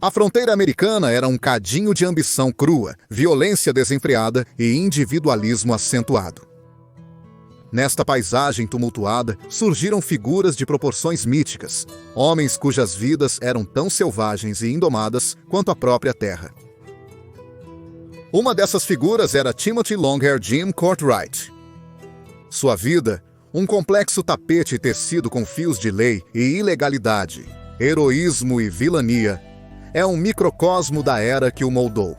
A fronteira americana era um cadinho de ambição crua, violência desenfreada e individualismo acentuado. Nesta paisagem tumultuada, surgiram figuras de proporções míticas, homens cujas vidas eram tão selvagens e indomadas quanto a própria terra. Uma dessas figuras era Timothy Longhair Jim Courtright. Sua vida, um complexo tapete tecido com fios de lei e ilegalidade, heroísmo e vilania, é um microcosmo da era que o moldou.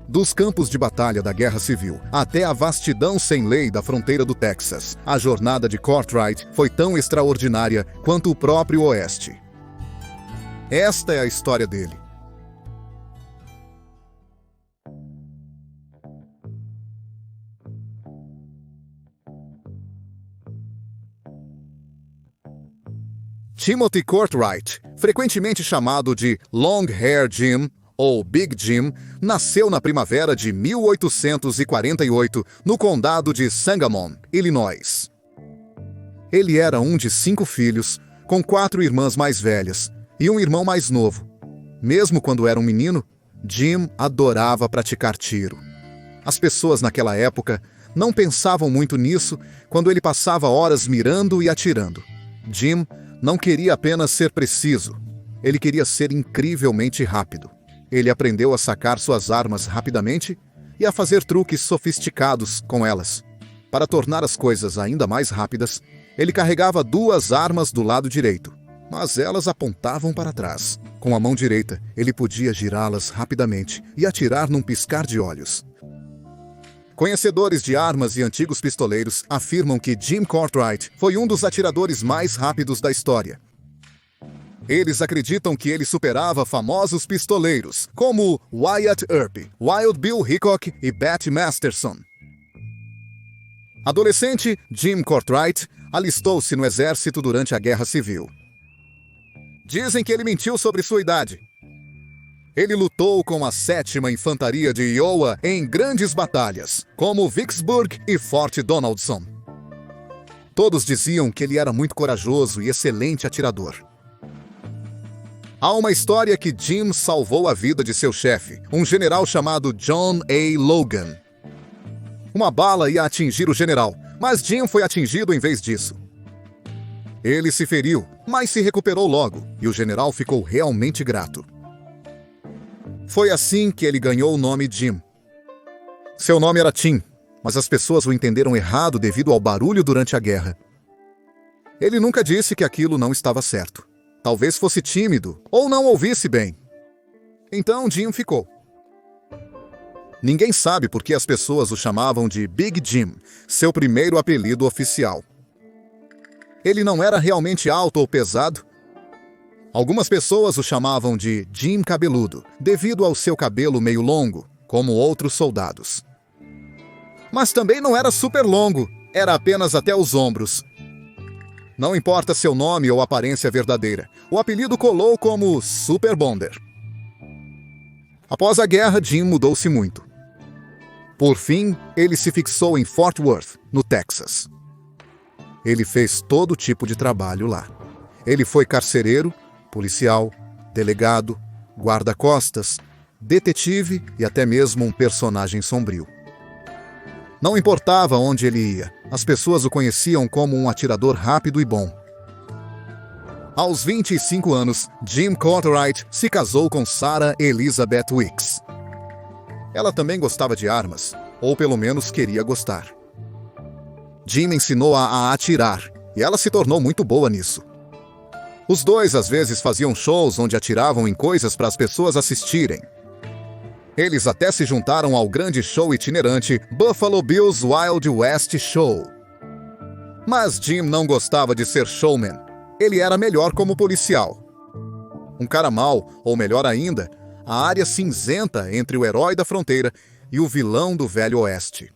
Dos campos de batalha da Guerra Civil até a vastidão sem lei da fronteira do Texas, a jornada de Courtright foi tão extraordinária quanto o próprio Oeste. Esta é a história dele. Timothy Courtright, frequentemente chamado de Longhair Jim ou Big Jim, nasceu na primavera de 1848 no condado de Sangamon, Illinois. Ele era um de 5 filhos, com 4 irmãs mais velhas e um irmão mais novo. Mesmo quando era um menino, Jim adorava praticar tiro. As pessoas naquela época não pensavam muito nisso quando ele passava horas mirando e atirando. Jim não queria apenas ser preciso, ele queria ser incrivelmente rápido. Ele aprendeu a sacar suas armas rapidamente e a fazer truques sofisticados com elas. Para tornar as coisas ainda mais rápidas, ele carregava 2 armas do lado direito, mas elas apontavam para trás. Com a mão direita, ele podia girá-las rapidamente e atirar num piscar de olhos. Conhecedores de armas e antigos pistoleiros afirmam que Jim Courtright foi um dos atiradores mais rápidos da história. Eles acreditam que ele superava famosos pistoleiros, como Wyatt Earp, Wild Bill Hickok e Bat Masterson. Adolescente, Jim Courtright alistou-se no exército durante a Guerra Civil. Dizem que ele mentiu sobre sua idade. Ele lutou com a 7ª Infantaria de Iowa em grandes batalhas, como Vicksburg e Fort Donaldson. Todos diziam que ele era muito corajoso e excelente atirador. Há uma história que Jim salvou a vida de seu chefe, um general chamado John A. Logan. Uma bala ia atingir o general, mas Jim foi atingido em vez disso. Ele se feriu, mas se recuperou logo, e o general ficou realmente grato. Foi assim que ele ganhou o nome Jim. Seu nome era Tim, mas as pessoas o entenderam errado devido ao barulho durante a guerra. Ele nunca disse que aquilo não estava certo. Talvez fosse tímido ou não ouvisse bem. Então Jim ficou. Ninguém sabe por que as pessoas o chamavam de Big Jim, seu primeiro apelido oficial. Ele não era realmente alto ou pesado. Algumas pessoas o chamavam de Jim Cabeludo, devido ao seu cabelo meio longo, como outros soldados. Mas também não era super longo, era apenas até os ombros. Não importa seu nome ou aparência verdadeira, o apelido colou como Super Bonder. Após a guerra, Jim mudou-se muito. Por fim, ele se fixou em Fort Worth, no Texas. Ele fez todo tipo de trabalho lá. Ele foi carcereiro, policial, delegado, guarda-costas, detetive e até mesmo um personagem sombrio. Não importava onde ele ia, as pessoas o conheciam como um atirador rápido e bom. Aos 25 anos, Jim Courtright se casou com Sarah Elizabeth Weeks. Ela também gostava de armas, ou pelo menos queria gostar. Jim ensinou-a a atirar, e ela se tornou muito boa nisso. Os dois às vezes faziam shows onde atiravam em coisas para as pessoas assistirem. Eles até se juntaram ao grande show itinerante Buffalo Bill's Wild West Show. Mas Jim não gostava de ser showman. Ele era melhor como policial. Um cara mau, ou melhor ainda, a área cinzenta entre o herói da fronteira e o vilão do Velho Oeste.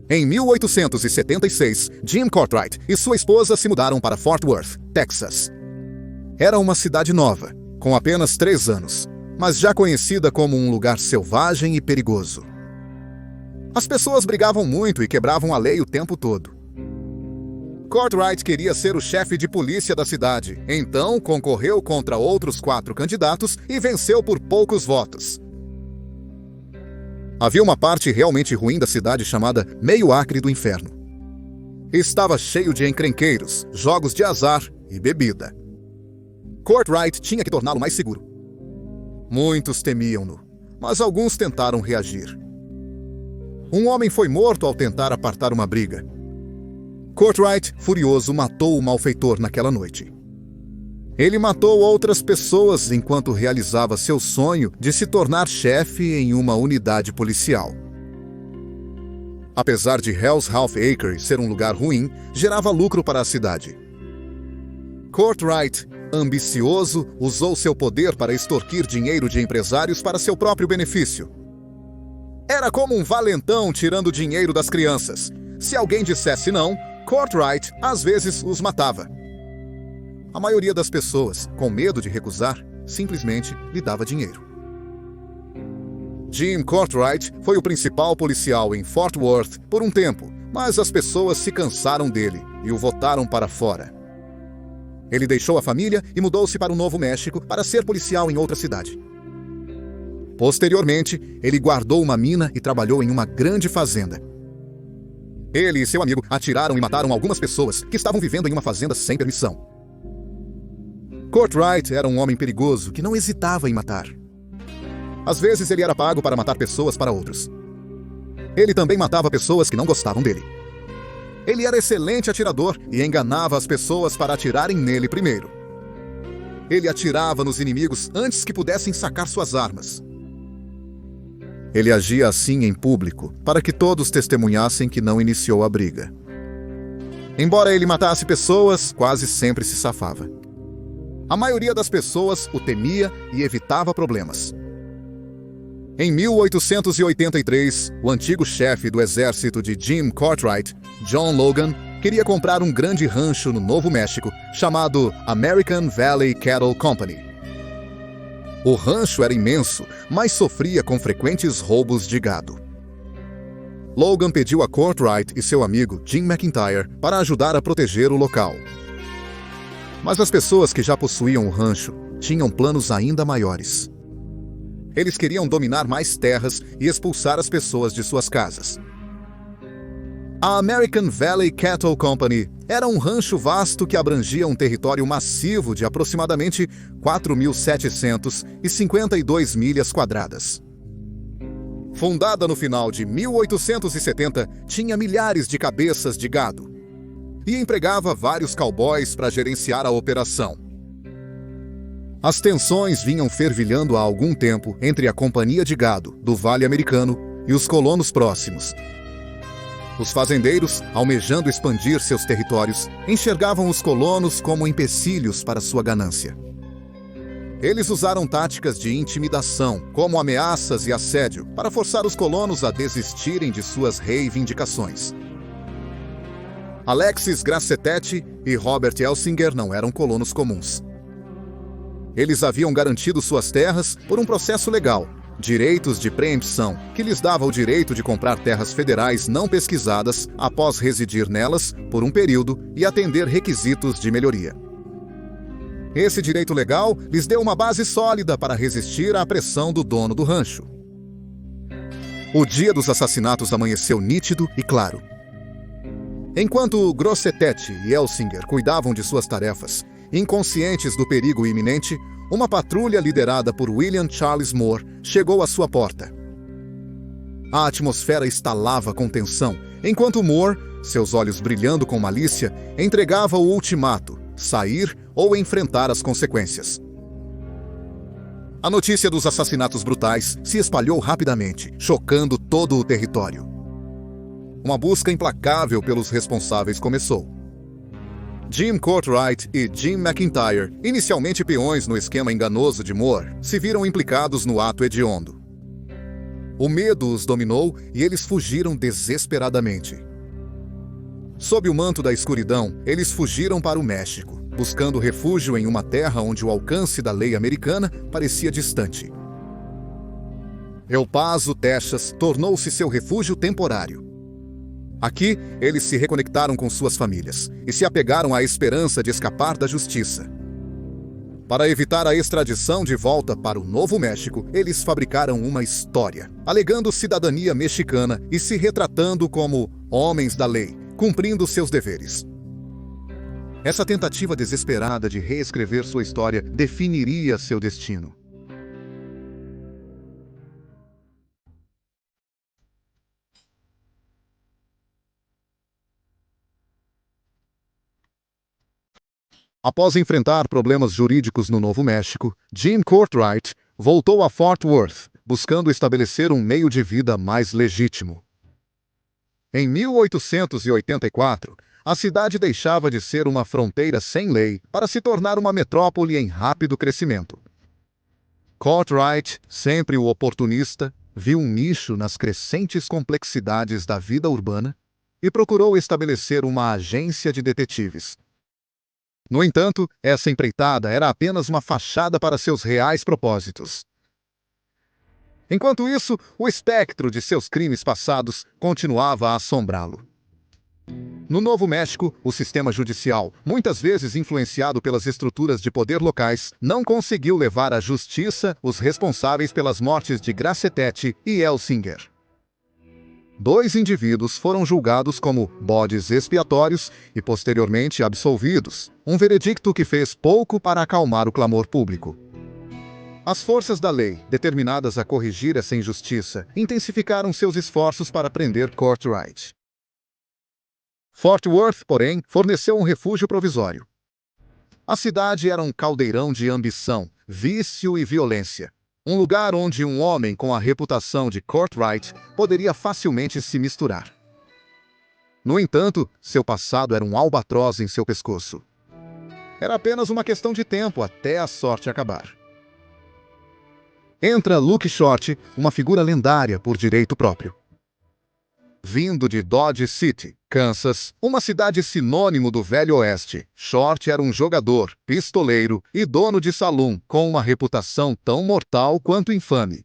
Em 1876, Jim Courtright e sua esposa se mudaram para Fort Worth, Texas. Era uma cidade nova, com apenas 3 anos. mas já conhecida como um lugar selvagem e perigoso. As pessoas brigavam muito e quebravam a lei o tempo todo. Courtright queria ser o chefe de polícia da cidade, então concorreu contra outros 4 candidatos e venceu por poucos votos. Havia uma parte realmente ruim da cidade chamada Meio Acre do Inferno. Estava cheio de encrenqueiros, jogos de azar e bebida. Courtright tinha que torná-lo mais seguro. Muitos temiam-no, mas alguns tentaram reagir. Um homem foi morto ao tentar apartar uma briga. Courtright, furioso, matou o malfeitor naquela noite. Ele matou outras pessoas enquanto realizava seu sonho de se tornar chefe em uma unidade policial. Apesar de Hell's Half Acre ser um lugar ruim, gerava lucro para a cidade. Courtright, ambicioso, usou seu poder para extorquir dinheiro de empresários para seu próprio benefício. Era como um valentão tirando dinheiro das crianças. Se alguém dissesse não, Courtright às vezes os matava. A maioria das pessoas, com medo de recusar, simplesmente lhe dava dinheiro. Jim Courtright foi o principal policial em Fort Worth por um tempo, mas as pessoas se cansaram dele e o votaram para fora. Ele deixou a família e mudou-se para o Novo México para ser policial em outra cidade. Posteriormente, ele guardou uma mina e trabalhou em uma grande fazenda. Ele e seu amigo atiraram e mataram algumas pessoas que estavam vivendo em uma fazenda sem permissão. Courtright era um homem perigoso que não hesitava em matar. Às vezes ele era pago para matar pessoas para outros. Ele também matava pessoas que não gostavam dele. Ele era excelente atirador e enganava as pessoas para atirarem nele primeiro. Ele atirava nos inimigos antes que pudessem sacar suas armas. Ele agia assim em público, para que todos testemunhassem que não iniciou a briga. Embora ele matasse pessoas, quase sempre se safava. A maioria das pessoas o temia e evitava problemas. Em 1883, o antigo chefe do exército de Jim Courtright, John Logan, queria comprar um grande rancho no Novo México, chamado American Valley Cattle Company. O rancho era imenso, mas sofria com frequentes roubos de gado. Logan pediu a Courtright e seu amigo Jim McIntyre para ajudar a proteger o local. Mas as pessoas que já possuíam o rancho tinham planos ainda maiores. Eles queriam dominar mais terras e expulsar as pessoas de suas casas. A American Valley Cattle Company era um rancho vasto que abrangia um território massivo de aproximadamente 4.752 milhas quadradas. Fundada no final de 1870, tinha milhares de cabeças de gado e empregava vários cowboys para gerenciar a operação. As tensões vinham fervilhando há algum tempo entre a companhia de gado do Vale Americano e os colonos próximos. Os fazendeiros, almejando expandir seus territórios, enxergavam os colonos como empecilhos para sua ganância. Eles usaram táticas de intimidação, como ameaças e assédio, para forçar os colonos a desistirem de suas reivindicações. Alexis Grassetetti e Robert Elsinger não eram colonos comuns. Eles haviam garantido suas terras por um processo legal, direitos de preempção, que lhes dava o direito de comprar terras federais não pesquisadas após residir nelas por um período e atender requisitos de melhoria. Esse direito legal lhes deu uma base sólida para resistir à pressão do dono do rancho. O dia dos assassinatos amanheceu nítido e claro. Enquanto Grossetetti e Elsinger cuidavam de suas tarefas, inconscientes do perigo iminente, uma patrulha liderada por William Charles Moore chegou à sua porta. A atmosfera estalava com tensão, enquanto Moore, seus olhos brilhando com malícia, entregava o ultimato: sair ou enfrentar as consequências. A notícia dos assassinatos brutais se espalhou rapidamente, chocando todo o território. Uma busca implacável pelos responsáveis começou. Jim Courtright e Jim McIntyre, inicialmente peões no esquema enganoso de Moore, se viram implicados no ato hediondo. O medo os dominou e eles fugiram desesperadamente. Sob o manto da escuridão, eles fugiram para o México, buscando refúgio em uma terra onde o alcance da lei americana parecia distante. El Paso, Texas, tornou-se seu refúgio temporário. Aqui, eles se reconectaram com suas famílias e se apegaram à esperança de escapar da justiça. Para evitar a extradição de volta para o Novo México, eles fabricaram uma história, alegando cidadania mexicana e se retratando como homens da lei, cumprindo seus deveres. Essa tentativa desesperada de reescrever sua história definiria seu destino. Após enfrentar problemas jurídicos no Novo México, Jim Courtright voltou a Fort Worth, buscando estabelecer um meio de vida mais legítimo. Em 1884, a cidade deixava de ser uma fronteira sem lei para se tornar uma metrópole em rápido crescimento. Courtright, sempre o oportunista, viu um nicho nas crescentes complexidades da vida urbana e procurou estabelecer uma agência de detetives. No entanto, essa empreitada era apenas uma fachada para seus reais propósitos. Enquanto isso, o espectro de seus crimes passados continuava a assombrá-lo. No Novo México, o sistema judicial, muitas vezes influenciado pelas estruturas de poder locais, não conseguiu levar à justiça os responsáveis pelas mortes de Gracetete e Elsinger. 2 indivíduos foram julgados como bodes expiatórios e posteriormente absolvidos, um veredicto que fez pouco para acalmar o clamor público. As forças da lei, determinadas a corrigir essa injustiça, intensificaram seus esforços para prender Courtright. Fort Worth, porém, forneceu um refúgio provisório. A cidade era um caldeirão de ambição, vício e violência. Um lugar onde um homem com a reputação de Courtright poderia facilmente se misturar. No entanto, seu passado era um albatroz em seu pescoço. Era apenas uma questão de tempo até a sorte acabar. Entra Luke Short, uma figura lendária por direito próprio. Vindo de Dodge City, Kansas, uma cidade sinônimo do Velho Oeste, Short era um jogador, pistoleiro e dono de salão com uma reputação tão mortal quanto infame.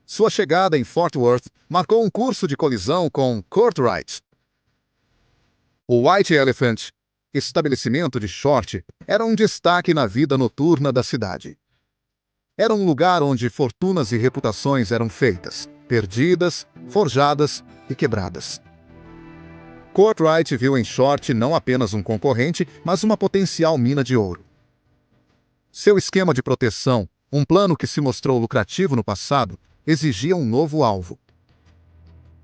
Sua chegada em Fort Worth marcou um curso de colisão com Courtright. O White Elephant, estabelecimento de Short, era um destaque na vida noturna da cidade. Era um lugar onde fortunas e reputações eram feitas, perdidas, forjadas e quebradas. Courtright viu em Short não apenas um concorrente, mas uma potencial mina de ouro. Seu esquema de proteção, um plano que se mostrou lucrativo no passado, exigia um novo alvo.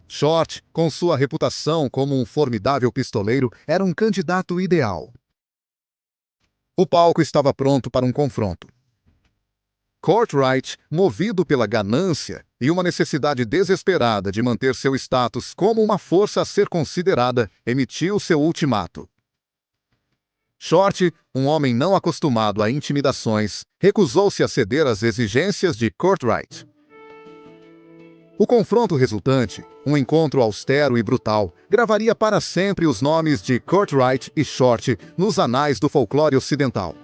Short, com sua reputação como um formidável pistoleiro, era um candidato ideal. O palco estava pronto para um confronto. Courtright, movido pela ganância e uma necessidade desesperada de manter seu status como uma força a ser considerada, emitiu seu ultimato. Short, um homem não acostumado a intimidações, recusou-se a ceder às exigências de Courtright. O confronto resultante, um encontro austero e brutal, gravaria para sempre os nomes de Courtright e Short nos anais do folclore ocidental.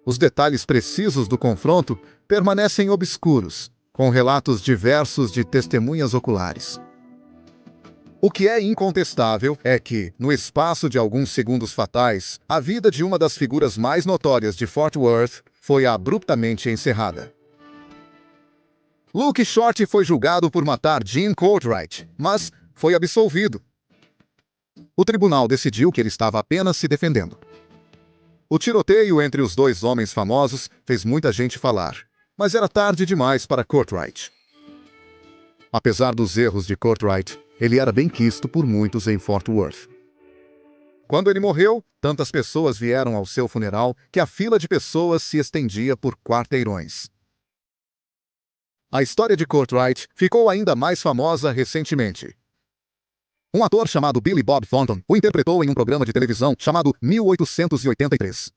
Os detalhes precisos do confronto permanecem obscuros, com relatos diversos de testemunhas oculares. O que é incontestável é que, no espaço de alguns segundos fatais, a vida de uma das figuras mais notórias de Fort Worth foi abruptamente encerrada. Luke Short foi julgado por matar Jim Courtright, mas foi absolvido. O tribunal decidiu que ele estava apenas se defendendo. O tiroteio entre os 2 homens famosos fez muita gente falar, mas era tarde demais para Courtright. Apesar dos erros de Courtright, ele era bem quisto por muitos em Fort Worth. Quando ele morreu, tantas pessoas vieram ao seu funeral que a fila de pessoas se estendia por quarteirões. A história de Courtright ficou ainda mais famosa recentemente. Um ator chamado Billy Bob Thornton o interpretou em um programa de televisão chamado 1883.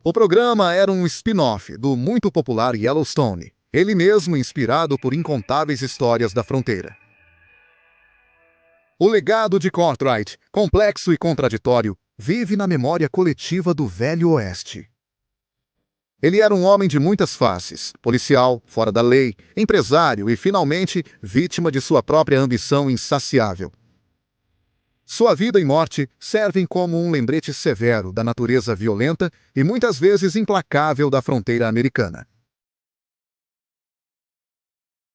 O programa era um spin-off do muito popular Yellowstone, ele mesmo inspirado por incontáveis histórias da fronteira. O legado de Courtright, complexo e contraditório, vive na memória coletiva do Velho Oeste. Ele era um homem de muitas faces: policial, fora da lei, empresário e, finalmente, vítima de sua própria ambição insaciável. Sua vida e morte servem como um lembrete severo da natureza violenta e muitas vezes implacável da fronteira americana.